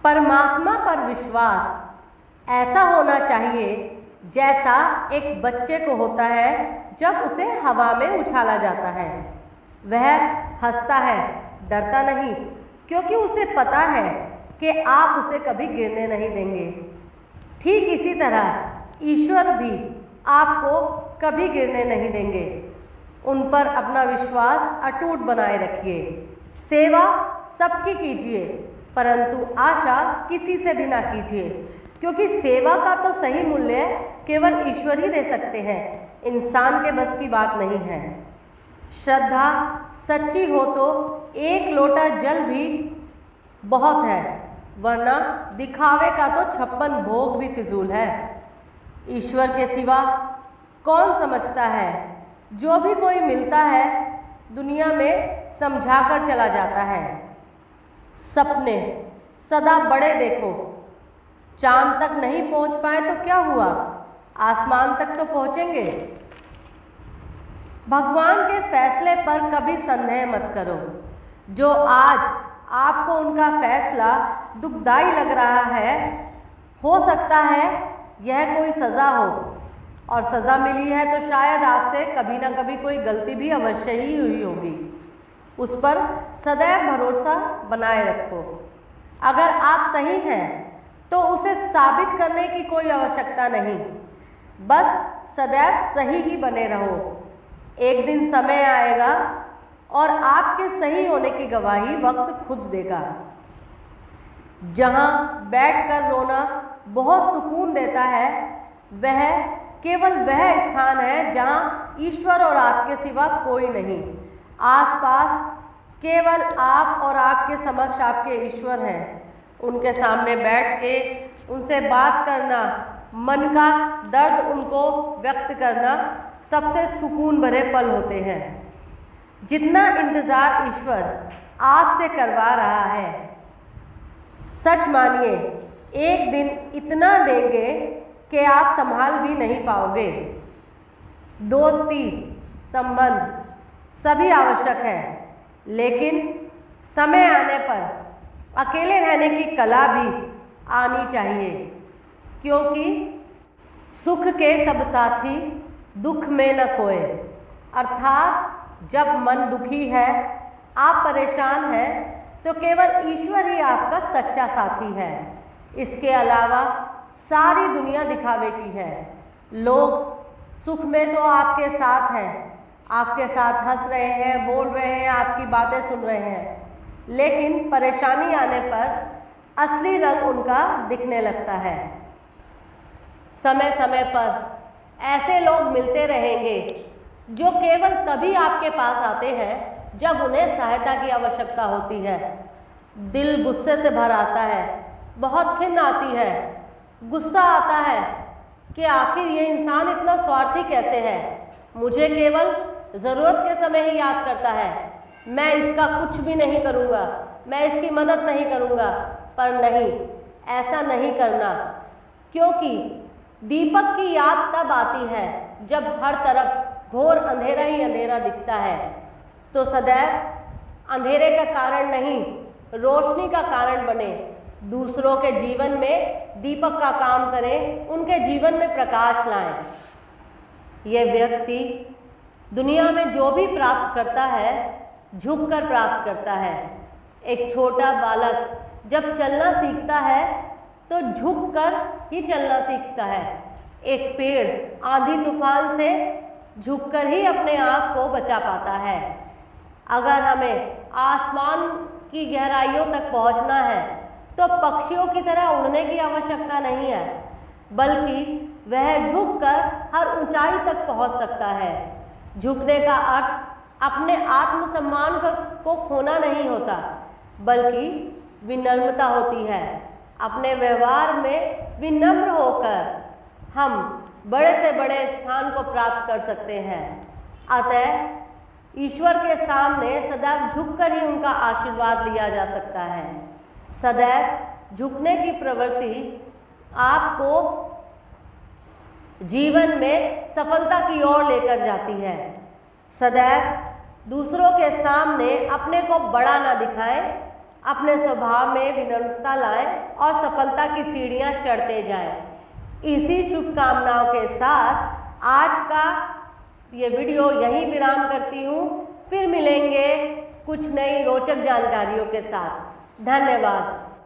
परमात्मा पर विश्वास ऐसा होना चाहिए जैसा एक बच्चे को होता है जब उसे हवा में उछाला जाता है। वह हंसता है, डरता नहीं, क्योंकि उसे पता है कि आप उसे कभी गिरने नहीं देंगे। ठीक इसी तरह ईश्वर भी आपको कभी गिरने नहीं देंगे। उन पर अपना विश्वास अटूट बनाए रखिए। सेवा सबकी कीजिए, परंतु आशा किसी से भी ना कीजिए, क्योंकि सेवा का तो सही मूल्य केवल ईश्वर ही दे सकते हैं, इंसान के बस की बात नहीं है। श्रद्धा सच्ची हो तो एक लोटा जल भी बहुत है, वरना दिखावे का तो 56 भोग भी फिजूल है। ईश्वर के सिवा कौन समझता है? जो भी कोई मिलता है दुनिया में समझाकर चला जाता है। सपने सदा बड़े देखो। चांद तक नहीं पहुंच पाए तो क्या हुआ, आसमान तक तो पहुंचेंगे। भगवान के फैसले पर कभी संदेह मत करो। जो आज आपको उनका फैसला दुखदाई लग रहा है, हो सकता है यह कोई सजा हो, और सजा मिली है तो शायद आपसे कभी ना कभी कोई गलती भी अवश्य ही हुई होगी। उस पर सदैव भरोसा बनाए रखो। अगर आप सही हैं तो उसे साबित करने की कोई आवश्यकता नहीं, बस सदैव सही ही बने रहो। एक दिन समय आएगा और आपके सही होने की गवाही वक्त खुद देगा। जहां बैठकर रोना बहुत सुकून देता है, वह केवल वह स्थान है जहां ईश्वर और आपके सिवा कोई नहीं। आसपास केवल आप और आपके समक्ष आपके ईश्वर हैं। उनके सामने बैठ के उनसे बात करना, मन का दर्द उनको व्यक्त करना सबसे सुकून भरे पल होते हैं। जितना इंतजार ईश्वर आपसे करवा रहा है, सच मानिए एक दिन इतना देंगे कि आप संभाल भी नहीं पाओगे। दोस्ती, संबंध सभी आवश्यक है, लेकिन समय आने पर अकेले रहने की कला भी आनी चाहिए, क्योंकि सुख के सब साथी दुख में न कोय। अर्थात जब मन दुखी है, आप परेशान हैं, तो केवल ईश्वर ही आपका सच्चा साथी है। इसके अलावा सारी दुनिया दिखावे की है। लोग सुख में तो आपके साथ हैं, आपके साथ हंस रहे हैं, बोल रहे हैं, आपकी बातें सुन रहे हैं, लेकिन परेशानी आने पर असली रंग उनका दिखने लगता है। समय समय पर ऐसे लोग मिलते रहेंगे जो केवल तभी आपके पास आते हैं जब उन्हें सहायता की आवश्यकता होती है। दिल गुस्से से भर आता है, बहुत खिन्न आती है, गुस्सा आता है कि आखिर ये इंसान इतना स्वार्थी कैसे है, मुझे केवल ज़रूरत के समय ही याद करता है, मैं इसका कुछ भी नहीं करूँगा, मैं इसकी मदद नहीं करूँगा। पर नहीं, ऐसा नहीं करना, क्योंकि दीपक की याद तब आती है जब हर तरफ घोर अंधेरा ही अंधेरा दिखता है। तो सदैव अंधेरे का कारण नहीं, रोशनी का कारण बने। दूसरों के जीवन में दीपक का काम करें, उनके जीवन में प्रकाश लाएं। यह व्यक्ति दुनिया में जो भी प्राप्त करता है, झुककर प्राप्त करता है। एक छोटा बालक जब चलना सीखता है तो झुककर ही चलना सीखता है। एक पेड़ आंधी तूफान से झुककर ही अपने आप को बचा पाता है। अगर हमें आसमान की गहराइयों तक पहुंचना है तो पक्षियों की तरह उड़ने की आवश्यकता नहीं है, बल्कि वह झुककर हर ऊंचाई तक पहुंच सकता है। झुकने का अर्थ अपने आत्मसम्मान को खोना नहीं होता, बल्कि विनम्रता होती है। अपने व्यवहार में विनम्र होकर हम बड़े से बड़े स्थान को प्राप्त कर सकते हैं। अतः ईश्वर के सामने सदैव झुककर ही उनका आशीर्वाद लिया जा सकता है। सदैव झुकने की प्रवृत्ति आपको जीवन में सफलता की ओर लेकर जाती है। सदैव दूसरों के सामने अपने को बड़ा ना दिखाएं, अपने स्वभाव में विनम्रता लाएं और सफलता की सीढ़ियां चढ़ते जाएं। इसी शुभकामनाओं के साथ आज का ये वीडियो यहीं विराम करती हूँ। फिर मिलेंगे कुछ नई रोचक जानकारियों के साथ। धन्यवाद।